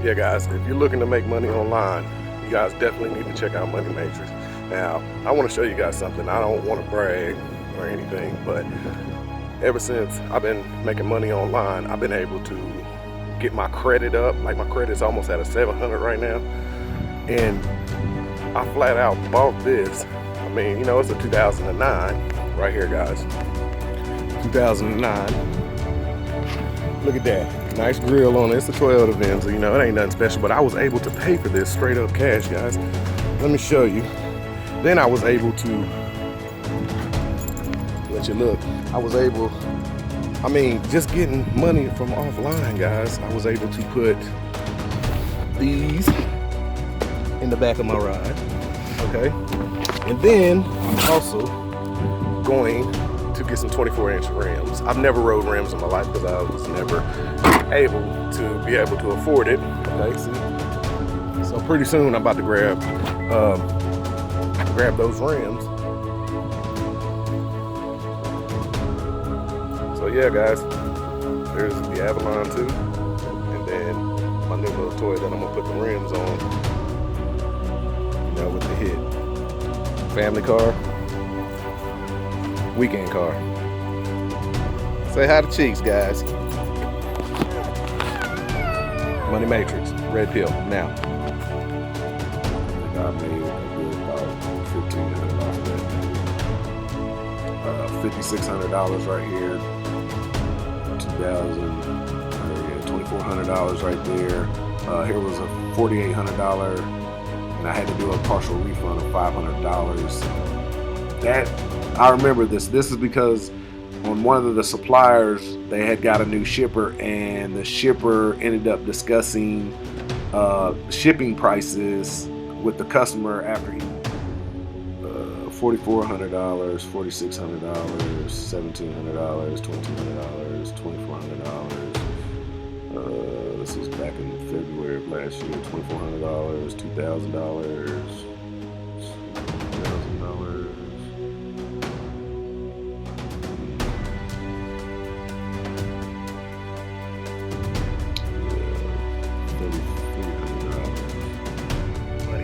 Yeah, guys, if you're looking to make money online, you guys definitely need to check out Money Matrix. Now, I want to show you guys something. I don't want to brag or anything, but ever since I've been making money online, I've been able to get my credit up. Like, my credit's almost at a 700 right now, and I flat out bought this. I mean, you know, it's a 2009 right here, guys. 2009. Look at that. Nice grill on it. It's a Toyota Venza, you know, it ain't nothing special, but I was able to pay for this straight up cash, guys. Let me show you. Then I was able to let you look. I was able, I mean, just getting money from offline, guys. I was able to put these in the back of my ride, okay? And then I'm also going to get some 24-inch rims. I've never rode rims in my life because I was never able to afford it. Okay, see? So pretty soon I'm about to grab those rims. So yeah, guys, there's the Avalon 2, and then my new little toy that I'm gonna put the rims on. You know, with the hit. Family car. Weekend car. Say hi to Cheeks, guys. Money Matrix, red pill, now. I made about $1,500 right here. $2,400 right there. Here was a $4,800, and I had to do a partial refund of $500. That, I remember this. This is because on one of the suppliers, they had got a new shipper, and the shipper ended up discussing shipping prices with the customer after he $4,400, $4,600, $1,700, $2,200, $2,400. This was back in February of last year. $2,400, $2,000, $2,000.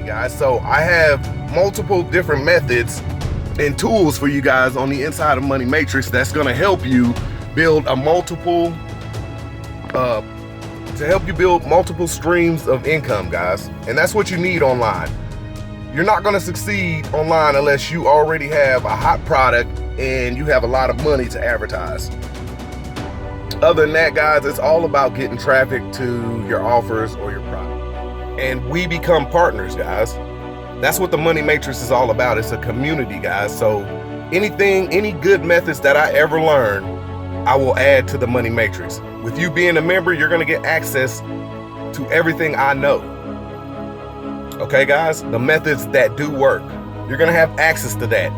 Guys, so I have multiple different methods and tools for you guys on the inside of Money Matrix that's going to help you build multiple streams of income, guys. And that's what you need online. You're not going to succeed online unless you already have a hot product and you have a lot of money to advertise. Other than that, guys, it's all about getting traffic to your offers or your product. And we become partners, guys. That's what the Money Matrix is all about. It's a community, guys. So any good methods that I ever learn, I will add to the Money Matrix. With you being a member, you're gonna get access to everything I know. Okay, guys? The methods that do work. You're gonna have access to that.